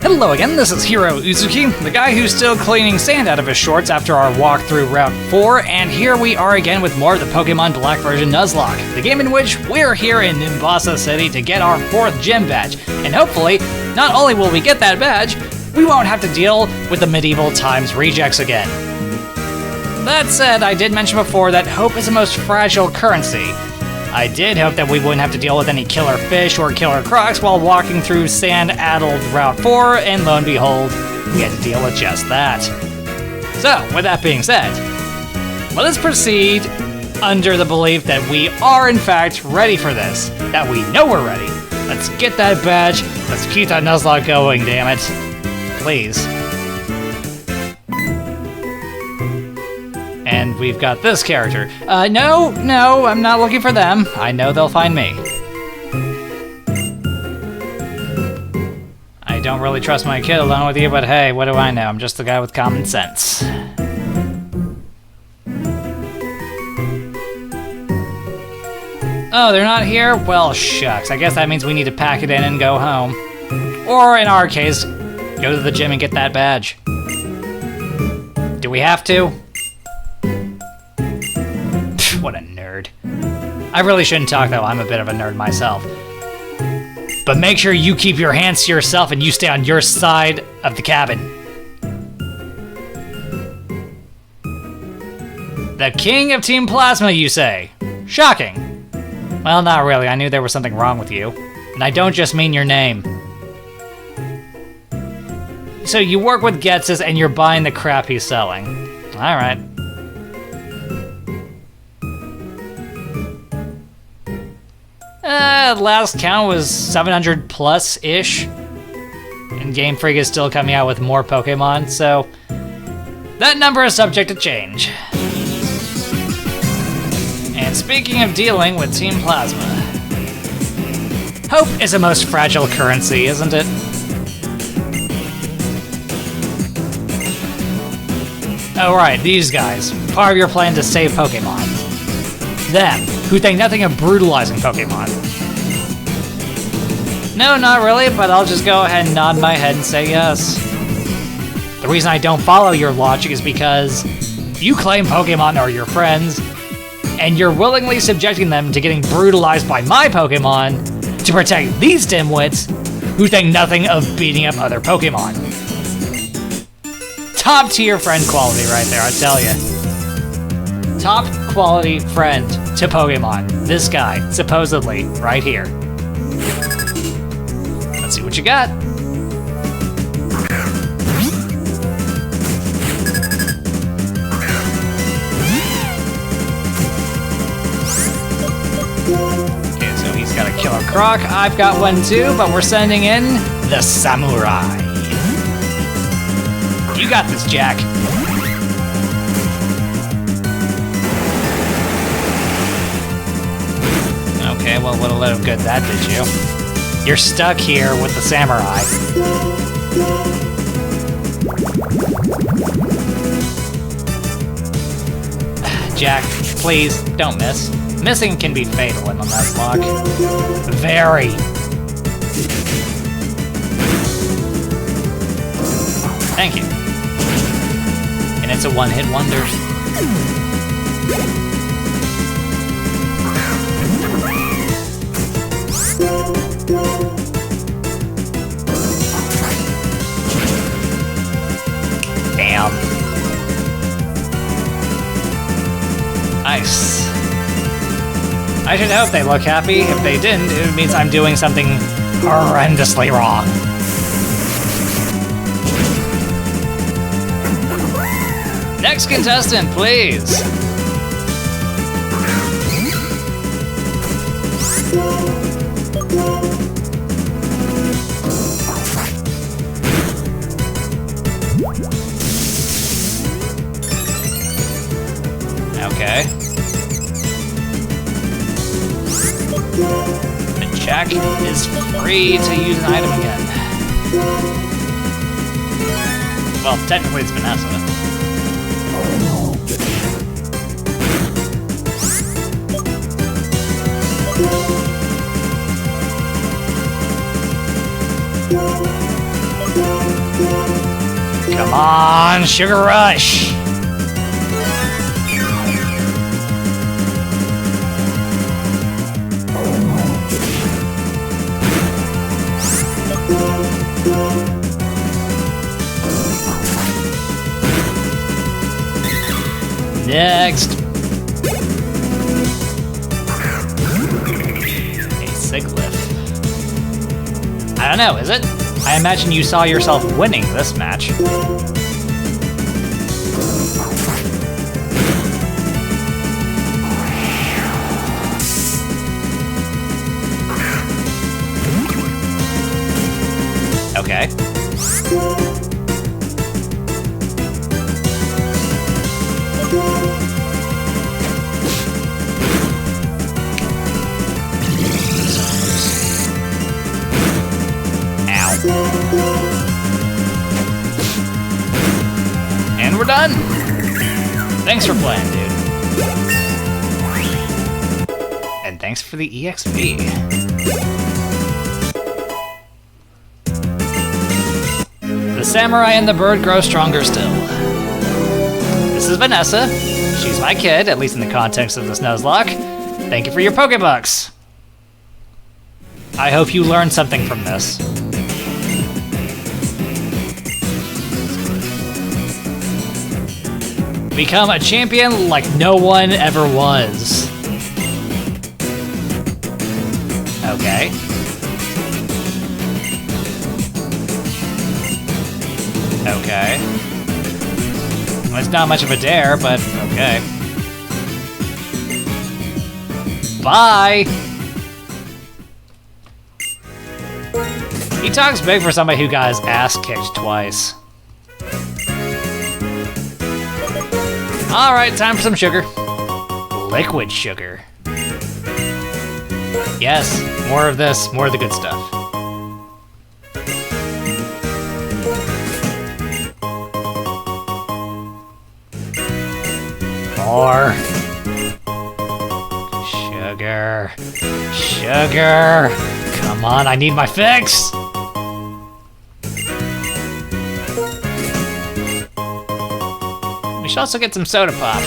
Hello again, this is Heero Uzuki, the guy who's still cleaning sand out of his shorts after our walk through Route 4, and here we are again with more of the Pokémon Black version Nuzlocke, the game in which we're here in Nimbasa City to get our 4th gym badge, and hopefully, not only will we get that badge, we won't have to deal with the medieval times rejects again. That said, I did mention before that hope is the most fragile currency. I did hope that we wouldn't have to deal with any killer fish or killer crocs while walking through sand-addled Route 4, and lo and behold, we had to deal with just that. So, with that being said, let us proceed under the belief that we are in fact ready for this, that we know we're ready. Let's get that badge, let's keep that Nuzlocke going, damn it. Please. And we've got this character. No, I'm not looking for them. I know they'll find me. I don't really trust my kid alone with you, but hey, what do I know? I'm just the guy with common sense. Oh, they're not here? Well, shucks. I guess that means we need to pack it in and go home. Or, in our case, go to the gym and get that badge. Do we have to? What a nerd. I really shouldn't talk though, I'm a bit of a nerd myself. But make sure you keep your hands to yourself and you stay on your side of the cabin. The king of Team Plasma, you say? Shocking. Well, not really, I knew there was something wrong with you. And I don't just mean your name. So you work with Getsus and you're buying the crap he's selling. Alright. Last count was 700 plus-ish. And Game Freak is still coming out with more Pokemon, so that number is subject to change. And speaking of dealing with Team Plasma, hope is the most fragile currency, isn't it? Oh right, these guys. Part of your plan to save Pokemon. Them, who think nothing of brutalizing Pokemon. No, not really, but I'll just go ahead and nod my head and say yes. The reason I don't follow your logic is because you claim Pokemon are your friends, and you're willingly subjecting them to getting brutalized by my Pokemon to protect these dimwits who think nothing of beating up other Pokemon. Top tier friend quality right there, I tell ya. Top quality friend to Pokemon. This guy, supposedly, right here. Let's see what you got. Okay, so he's got a KillerCroc. I've got one too, but we're sending in the Samurai. You got this, Jack. Okay, well, what a load of good that did you. You're stuck here with the Samurai. Jack, please, don't miss. Missing can be fatal in the Nuzlocke. Very. Thank you. And it's a one-hit wonder. Damn. Nice. I should hope they look happy. If they didn't, it means I'm doing something horrendously wrong. Next contestant, please. Okay. And Jack is free to use an item again. Well, technically it's Vanessa. Come on, Sugar Rush! Next! A Siglif. I don't know, is it? I imagine you saw yourself winning this match. Okay. And we're done. Thanks for playing, dude. And thanks for the EXP. The samurai and the bird grow stronger still. This is Vanessa. She's my kid, at least in the context of this Nuzlocke. Thank you for your Pokebucks. I hope you learned something from this. Become a champion like no one ever was. Okay. Okay. Well, it's not much of a dare, but okay. Bye! He talks big for somebody who got his ass kicked twice. Alright, time for some sugar. Liquid sugar. Yes, more of this, more of the good stuff. More. Sugar. Sugar. Come on, I need my fix. We should also get some soda pop.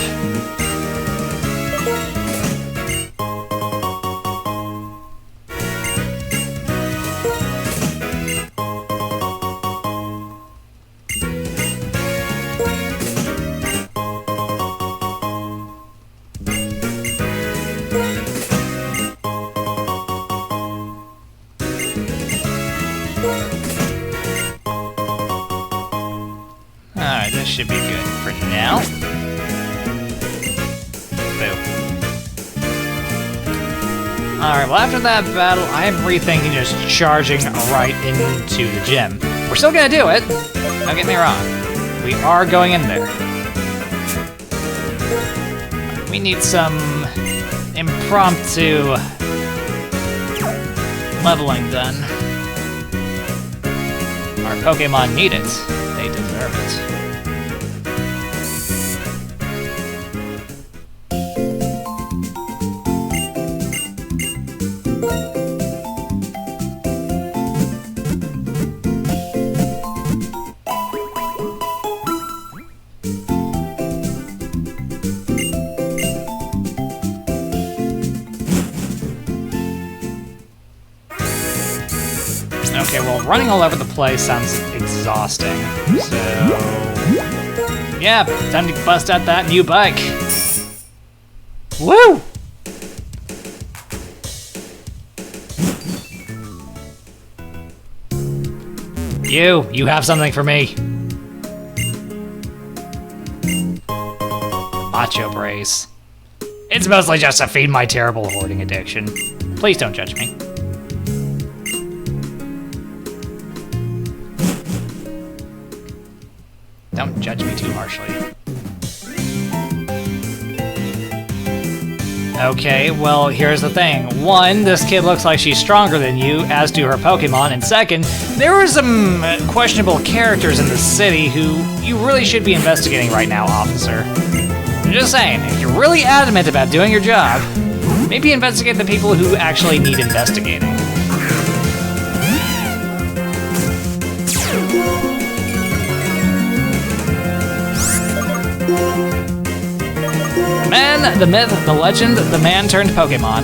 Alright, this should be good for now. Boo. Alright, well after that battle, I am rethinking just charging right into the gym. We're still gonna do it, don't get me wrong. We are going in there. We need some impromptu leveling done. Our Pokemon need it. They deserve it. Okay, well, running all over the place sounds exhausting. So, yeah, time to bust out that new bike. Woo! You have something for me. Macho Brace. It's mostly just to feed my terrible hoarding addiction. Please don't judge me. Don't judge me too harshly. Okay, well, here's the thing. One, this kid looks like she's stronger than you, as do her Pokemon. And second, there are some questionable characters in the city who you really should be investigating right now, officer. I'm just saying, if you're really adamant about doing your job, maybe investigate the people who actually need investigating. man, the myth, the legend, the man turned Pokemon.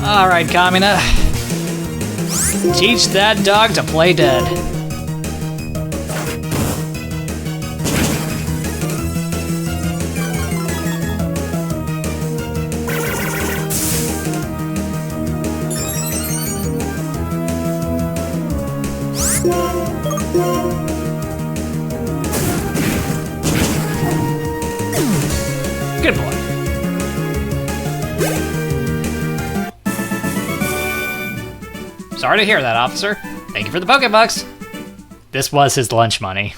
Alright, Kamina. Teach that dog to play dead. Good boy. Sorry to hear that, officer. Thank you for the Pokebucks. This was his lunch money.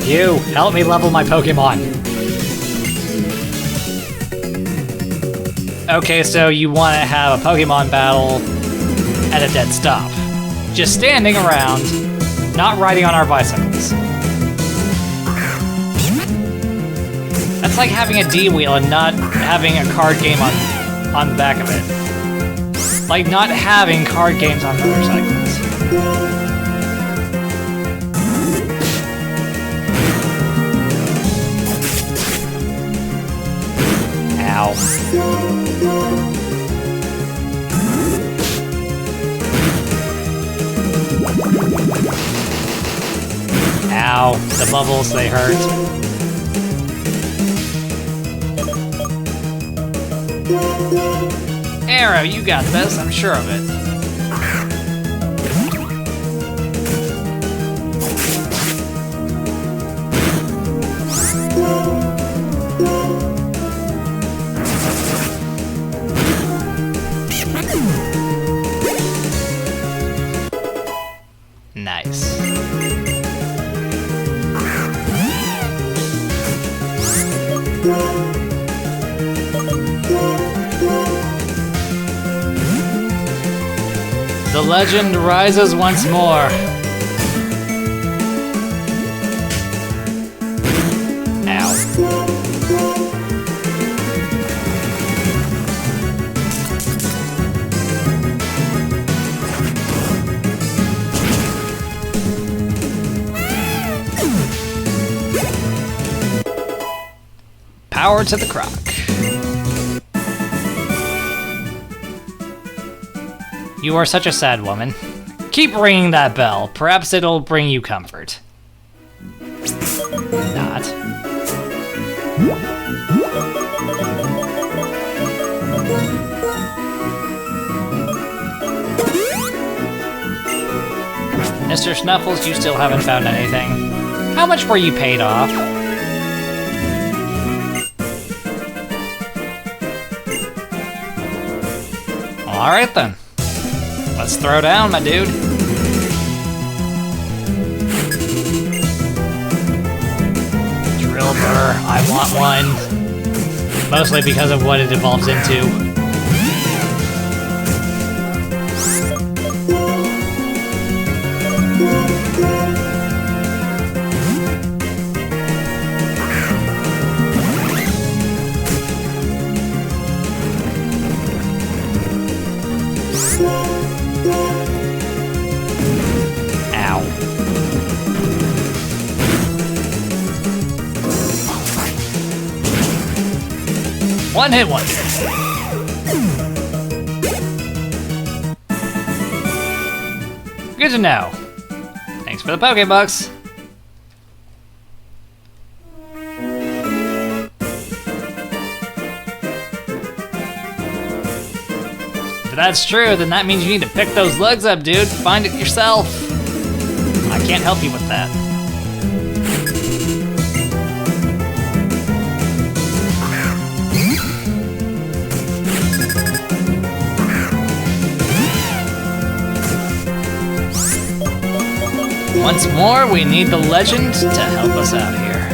You, help me level my Pokemon. Okay, so you want to have a Pokemon battle at a dead stop. Just standing around, not riding on our bicycles. That's like having a D-wheel and not having a card game on the back of it. Like not having card games on motorcycles. Ow. Ow, the bubbles, they hurt. Aero, you got this, I'm sure of it. Nice. The legend rises once more. Ow. Power to the Croc. You are such a sad woman. Keep ringing that bell. Perhaps it'll bring you comfort. Not. Mr.Snufles, you still haven't found anything. How much were you paid off? Alright then. Let's throw down, my dude. Drill burr, I want one. Mostly because of what it evolves into. One hit wonder. Good to know. Thanks for the Pokebucks. If that's true, then that means you need to pick those legs up, dude. Find it yourself. I can't help you with that. Once more, we need the legend to help us out here.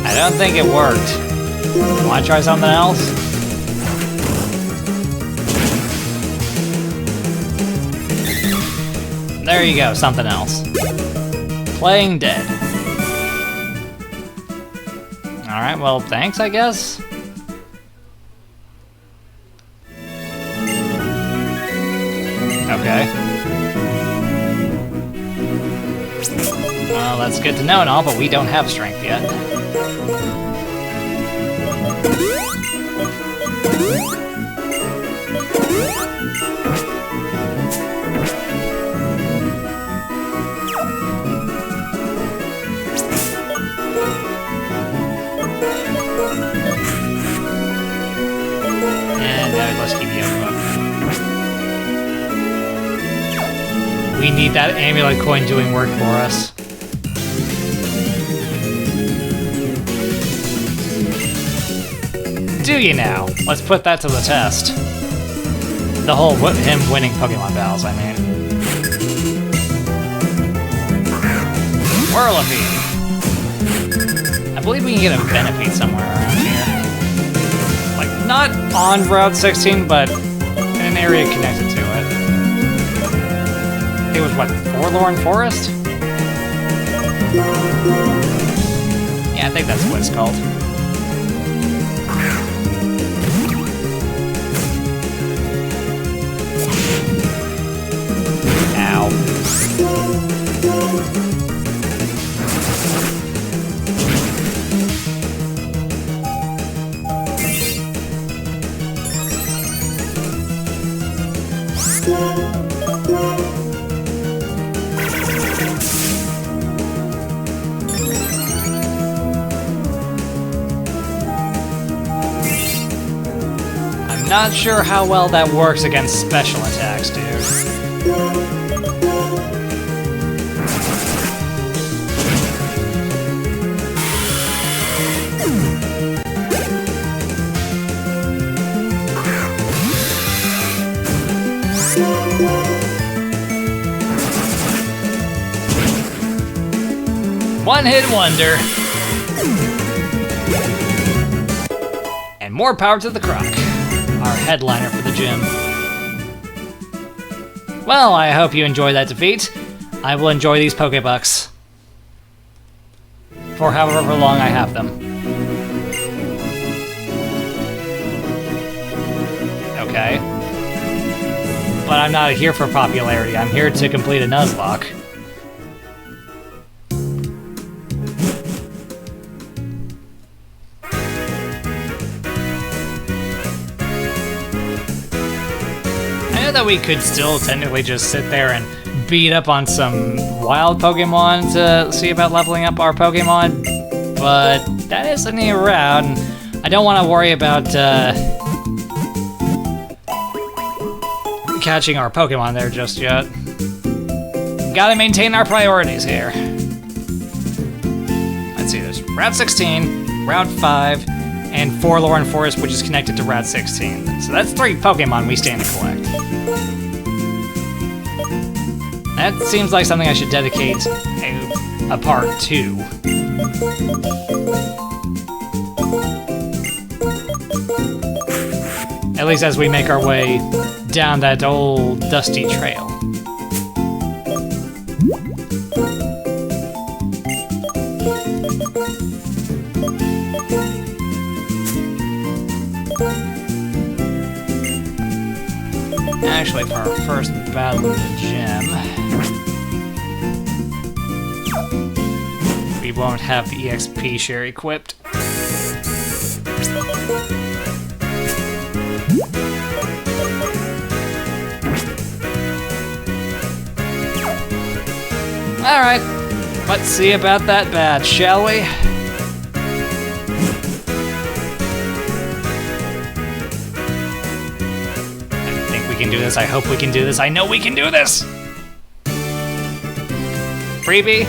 I don't think it worked. Wanna try something else? There you go, something else. Playing dead. Alright, well, thanks, I guess? Okay. Well, that's good to know and all, but we don't have strength yet. And let's keep Yoko up. We need that amulet coin doing work for us. Do you now? Let's put that to the test. The whole him winning Pokemon battles, I mean. Whirlipede. I believe we can get a Venipede somewhere around here. Like, not on Route 16, but in an area connected to it. It was what, Forlorn Forest? Yeah, I think that's what it's called. Ow. Not sure how well that works against special attacks, dude. One-hit wonder. And more power to the Croc. Our headliner for the gym. Well, I hope you enjoyed that defeat. I will enjoy these Pokebucks. For however long I have them. Okay. But I'm not here for popularity, I'm here to complete a Nuzlocke. That we could still technically just sit there and beat up on some wild Pokemon to see about leveling up our Pokemon, but that isn't a route, and I don't want to worry about catching our Pokemon there just yet. Gotta maintain our priorities here. Let's see, there's Route 16, Route 5, and Forlorn Forest, which is connected to Route 16. So that's 3 Pokemon we stand to collect. That seems like something I should dedicate a part to. At least as we make our way down that old dusty trail. Actually, for our first battle in the gym, we won't have the EXP share equipped. Alright, let's see about that badge, shall we? Can do this. I hope we can do this. I know we can do this! Freebie?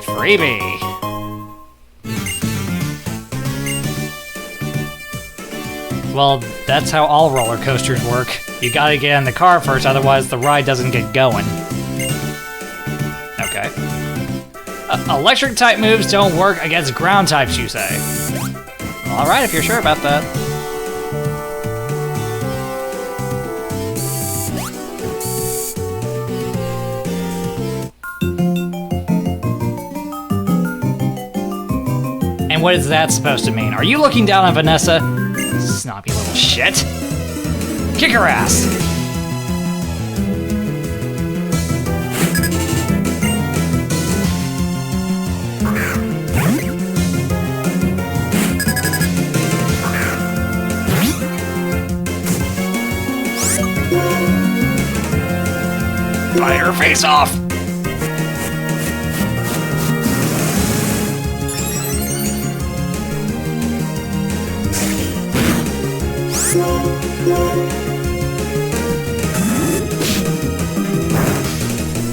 Freebie! Well, that's how all roller coasters work. You gotta get in the car first, otherwise the ride doesn't get going. Okay. Electric type moves don't work against ground types, you say? Alright, if you're sure about that. And what is that supposed to mean? Are you looking down on Vanessa? Snobby little shit. Kick her ass! Fight her face off!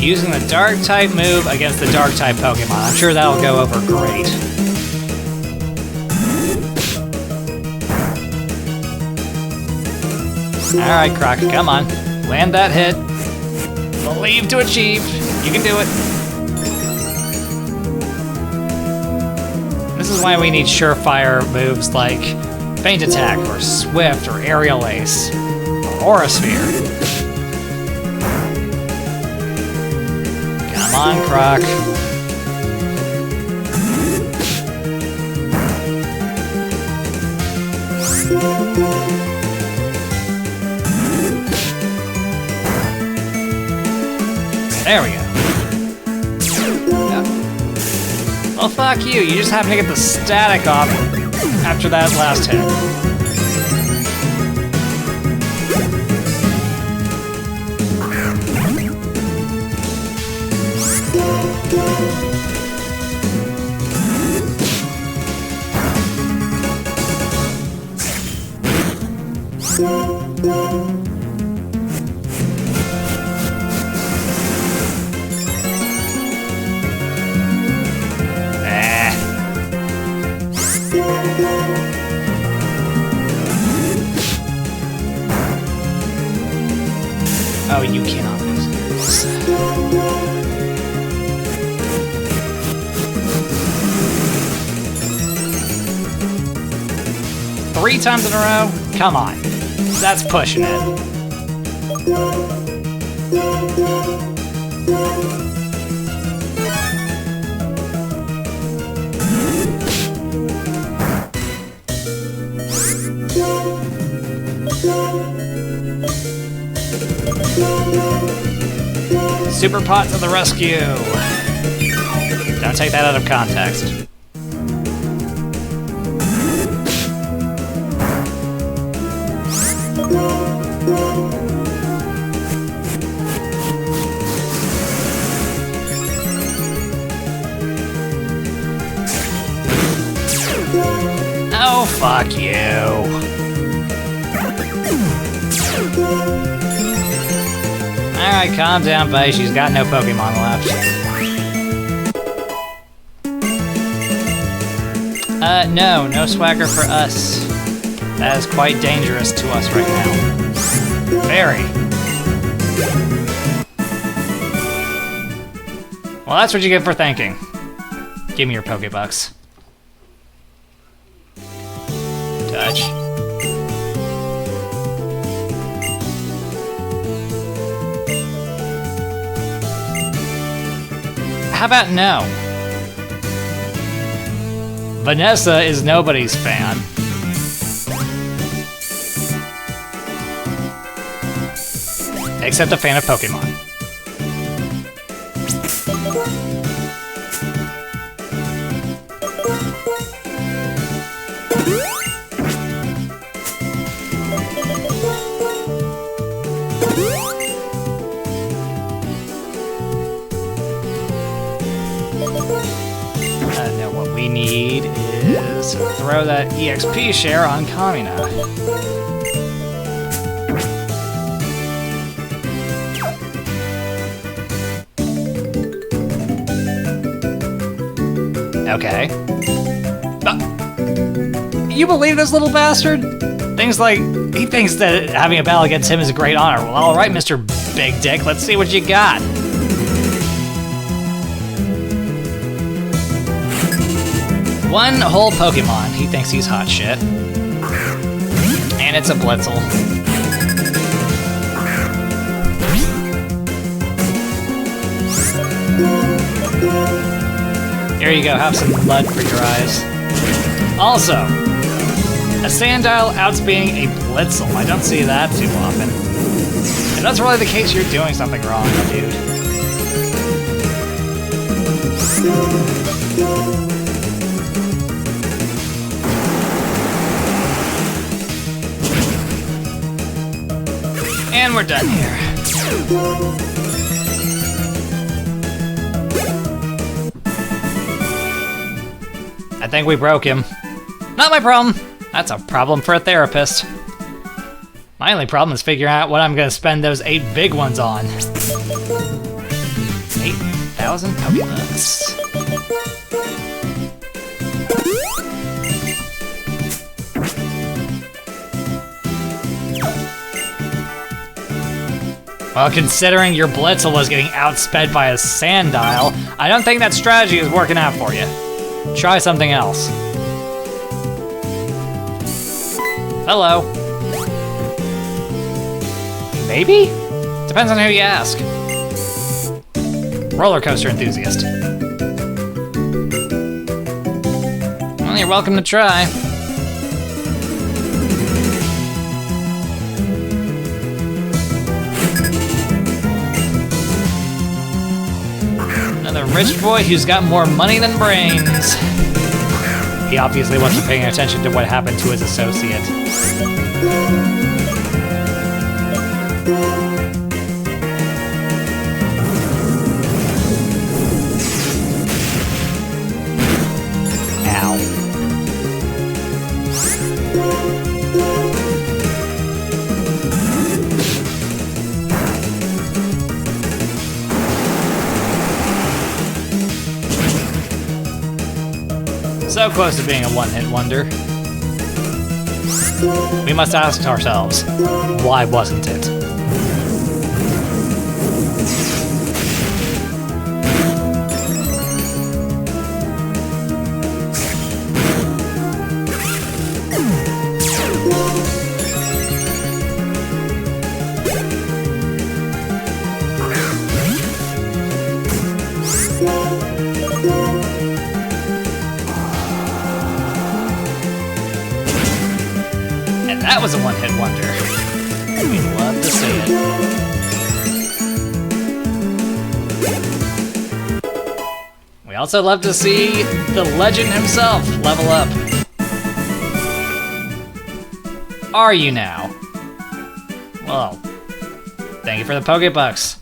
Using the dark type move against the dark type Pokemon. I'm sure that'll go over great. Alright, Croc, come on. Land that hit. Believe to achieve. You can do it. This is why we need surefire moves like Feint Attack, or Swift, or Aerial Ace, or Aura Sphere. Come on, Croc. There we go. Well, fuck you. You just happen to get the static off after that last hit. Oh, you cannot lose this. 3 times in a row? Come on. That's pushing it. Super Pot to the rescue! Don't take that out of context. Oh, fuck you. Alright, calm down, buddy. She's got no Pokemon left. No swagger for us. That is quite dangerous to us right now. Very. Well, that's what you get for thinking. Give me your Pokebucks. Touch. How about no? Vanessa is nobody's fan. Except a fan of Pokemon. Now what we need is throw that EXP share on Kamina. Okay. You believe this little bastard? Things like, he thinks that having a battle against him is a great honor. Well, alright, Mr. Big Dick, let's see what you got. one whole Pokemon. He thinks he's hot shit. And it's a Blitzel. Here you go, have some blood for your eyes. Also, a Sandile outspeeding a Blitzel. I don't see that too often. If that's really the case, you're doing something wrong, dude. And we're done here. I think we broke him. Not my problem. That's a problem for a therapist. My only problem is figuring out what I'm gonna spend those 8 big ones on. 8,000 Pokebucks. Well, considering your Blitzel was getting outsped by a Sandile, I don't think that strategy is working out for you. Try something else. Hello. Maybe? Depends on who you ask. Roller coaster enthusiast. Well, you're welcome to try. Another rich boy who's got more money than brains. He obviously wasn't paying attention to what happened to his associate. Ow. So close to being a one-hit wonder. We must ask ourselves, why wasn't it? That was a one-hit wonder. We'd love to see it. We also love to see the legend himself level up. Are you now? Well, thank you for the Pokebucks.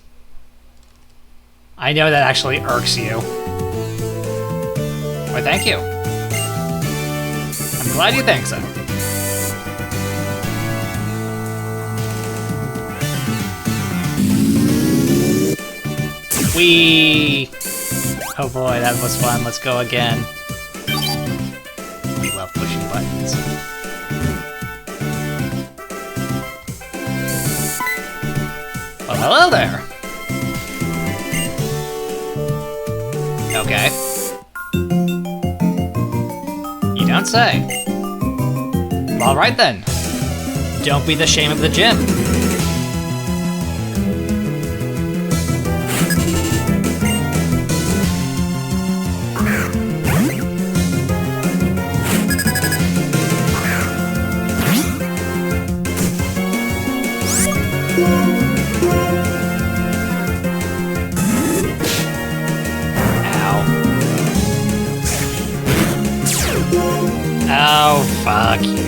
I know that actually irks you. Why, thank you. I'm glad you think so. Whee! Oh boy, that was fun. Let's go again. We love pushing buttons. Well, hello there. Okay. You don't say. All right then. Don't be the shame of the gym. Oh, fuck you.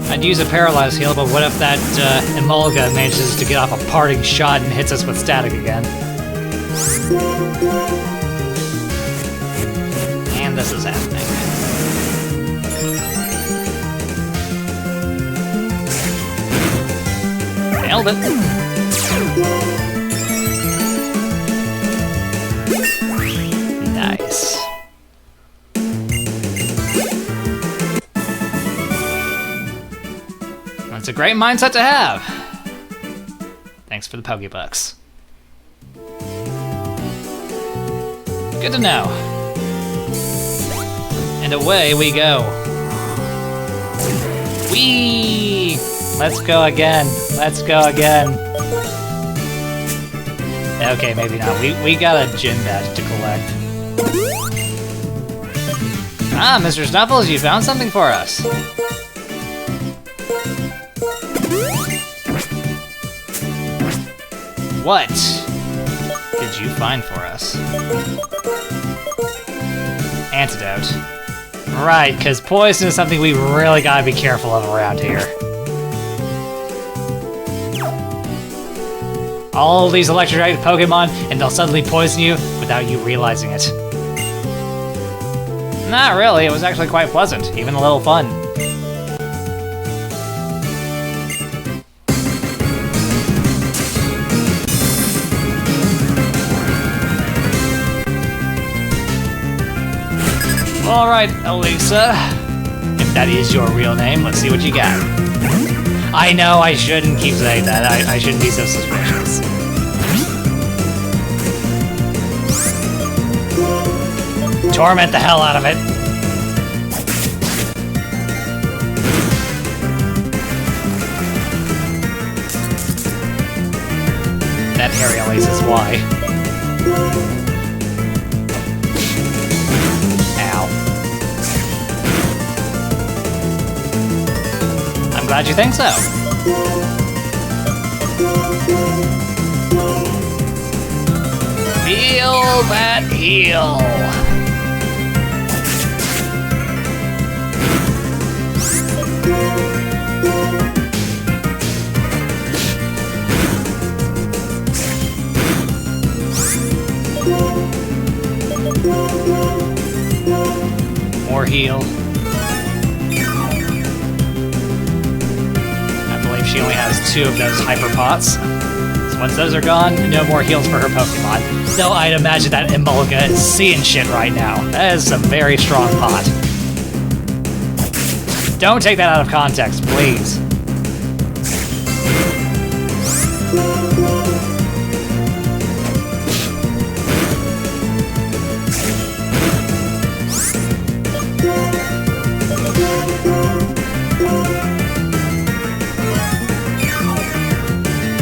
I'd use a paralyzed heal, but what if that Emolga manages to get off a parting shot and hits us with static again? And this is happening. Nailed it. Nice. That's a great mindset to have. Thanks for the Pokebucks. Good to know. And away we go. Whee! Let's go again. Let's go again. Okay, maybe not. We got a gym badge to collect. Ah, Mr.Snufles, you found something for us. What did you find for us? Antidote. Right, because poison is something we really gotta be careful of around here. All these electrified Pokemon, and they'll suddenly poison you without you realizing it. Not really, it was actually quite pleasant, even a little fun. Alright, Elesa. If that is your real name, let's see what you got. I know I shouldn't keep saying that. I shouldn't be so suspicious. Torment the hell out of it. That aerial ace is why. Ow. I'm glad you think so. Feel that heal. More heal. I believe she only has 2 of those hyper pots. So once those are gone, no more heals for her Pokemon. Though I'd imagine that Emolga is seeing shit right now. That is a very strong pot. Don't take that out of context, please.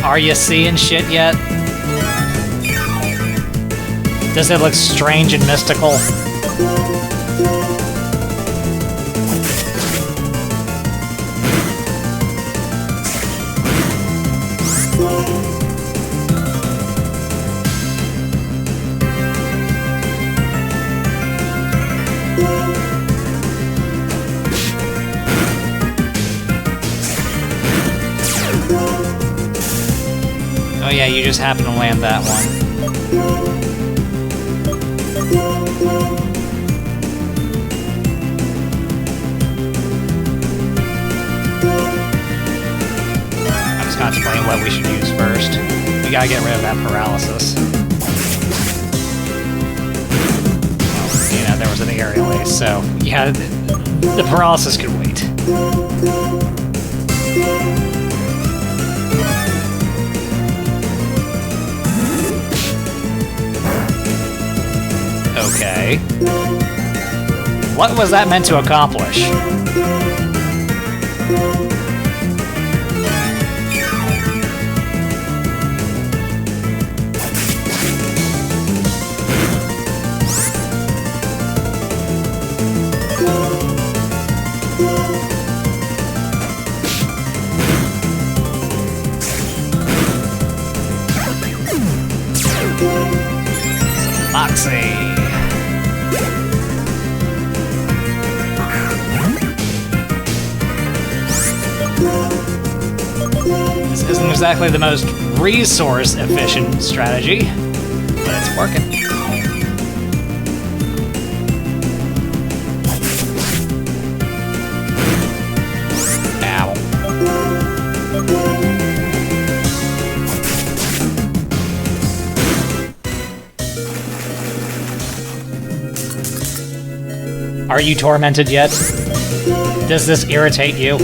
Are you seeing shit yet? Does it look strange and mystical? Oh yeah, you just happened to land that one. I was contemplating what we should use first. We gotta get rid of that paralysis. Well, you know, there was an aerial ace, so yeah, the paralysis could wait. Okay. What was that meant to accomplish? Moxie. This isn't exactly the most resource-efficient strategy, but it's working. Ow. Are you tormented yet? Does this irritate you?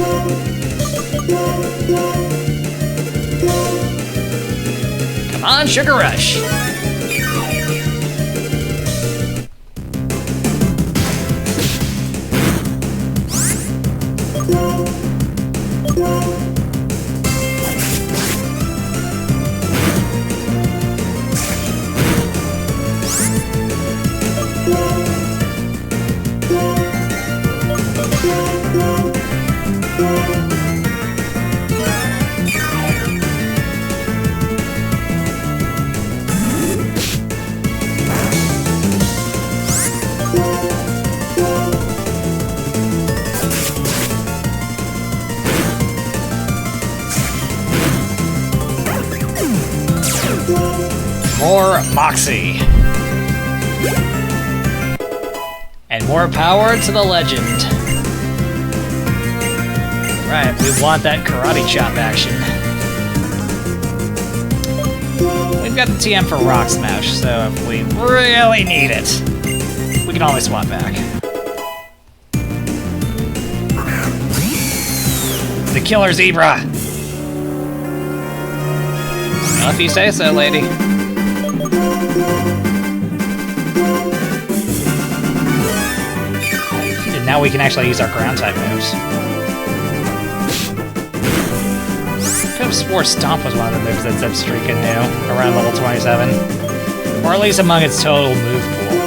Come on, Sugar Rush! More Moxie. And more power to the legend. Right, we want that karate chop action. We've got the TM for Rock Smash, so if we really need it, we can always swap back. The Killer Zebra! Well, if you say so, lady. And now we can actually use our ground type moves. Could have swore Stomp was one of the moves that Zipstreak can do around level 27. Or at least among its total move pool.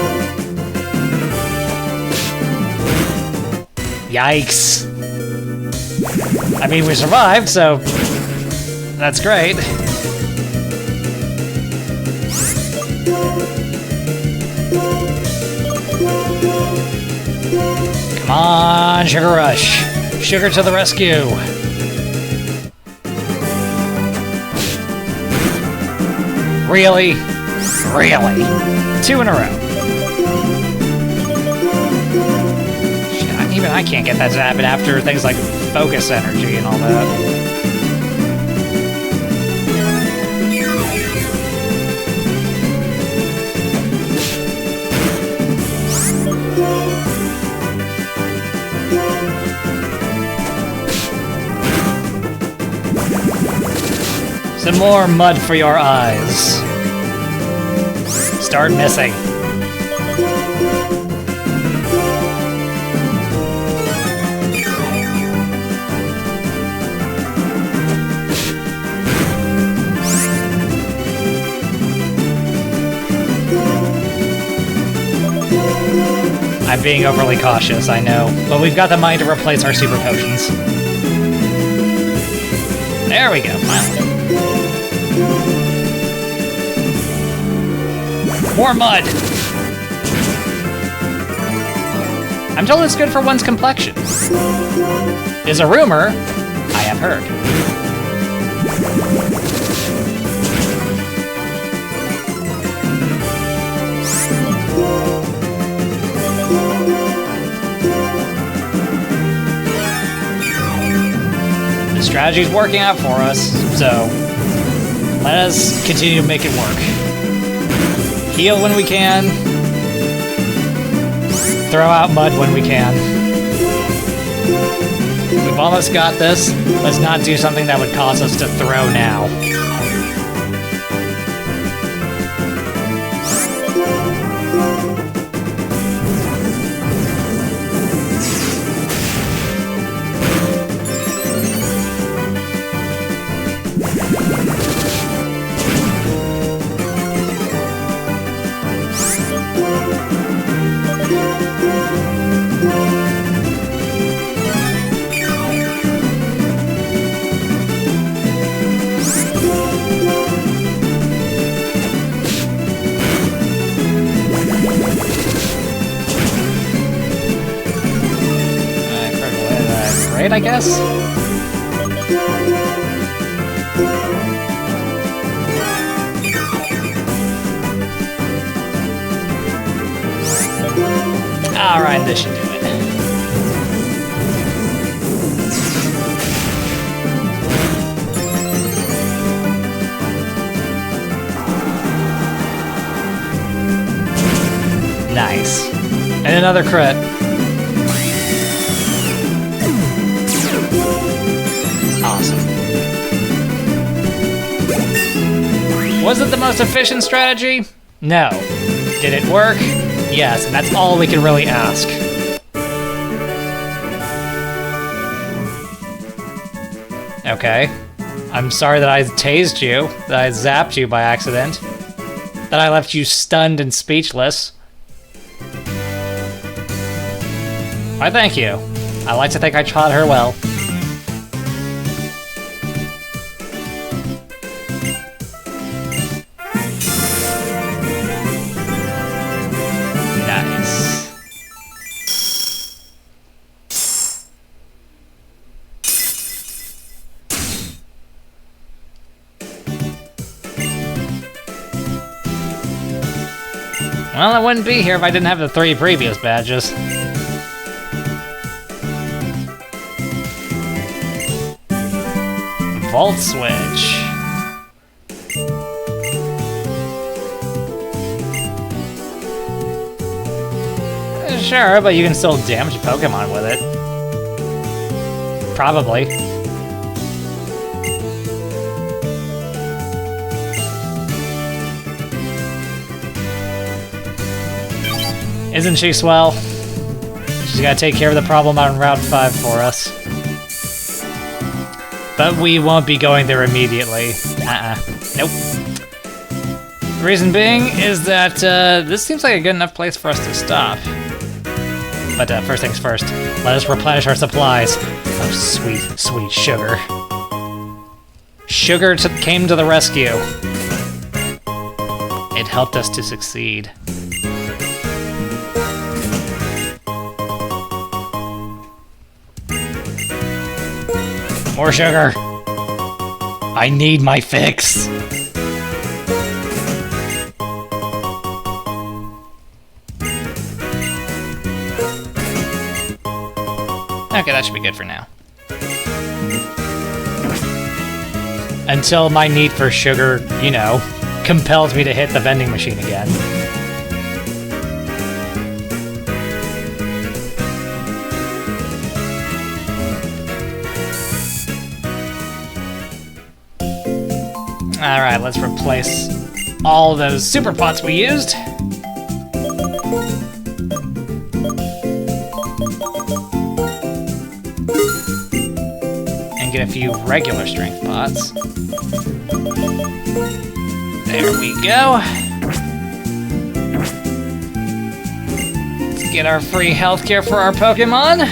Yikes. I mean, we survived, so that's great. Come on, Sugar Rush. Sugar to the rescue. Really? Really? 2 in a row. Shit, even I can't get that to happen after things like focus energy and all that. Some more mud for your eyes. Start missing. I'm being overly cautious, I know, but we've got the money to replace our super potions. There we go, finally. More mud! I'm told it's good for one's complexion. Is a rumor I have heard. The strategy's working out for us, so let us continue to make it work. Heal when we can. Throw out mud when we can. We've almost got this. Let's not do something that would cause us to throw now. I guess? Alright, this should do it. Nice. And another crit. Was it the most efficient strategy? No. Did it work? Yes, and that's all we can really ask. Okay. I'm sorry that I tased you, that I zapped you by accident, that I left you stunned and speechless. Why, thank you. I like to think I taught her well. Well, I wouldn't be here if I didn't have the 3 previous badges. Vault switch. Sure, but you can still damage Pokemon with it. Probably. Isn't she swell? She's gotta take care of the problem on Route 5 for us. But we won't be going there immediately. Nope. The reason being is that this seems like a good enough place for us to stop. But first things first, let us replenish our supplies. Oh, sweet, sweet sugar. Sugar came to the rescue. It helped us to succeed. More sugar. I need my fix. Okay, that should be good for now. Until my need for sugar, you know, compels me to hit the vending machine again. Alright, let's replace all those super pots we used. And get a few regular strength pots. There we go. Let's get our free healthcare for our Pokemon.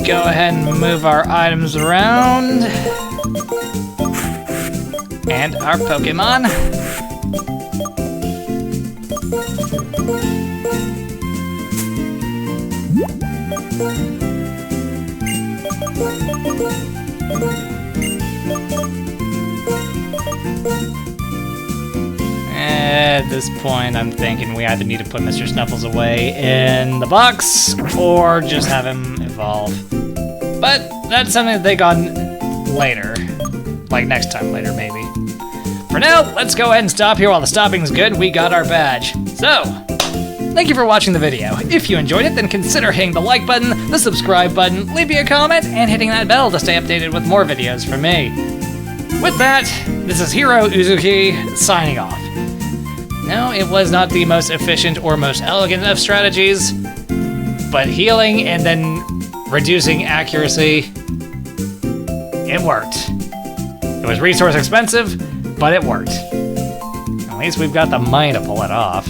Go ahead and move our items around. And our Pokemon. At this point, I'm thinking we either need to put Mr.Snufles away in the box, or just have him evolve. But that's something that they got later. Like next time later, maybe. For now, let's go ahead and stop here while the stopping's good. We got our badge. So, thank you for watching the video. If you enjoyed it, then consider hitting the like button, the subscribe button, leave me a comment, and hitting that bell to stay updated with more videos from me. With that, this is Heero Uzuki, signing off. No, it was not the most efficient or most elegant of strategies, but healing and then reducing accuracy, it worked. It was resource expensive, but it worked. At least we've got the money to pull it off.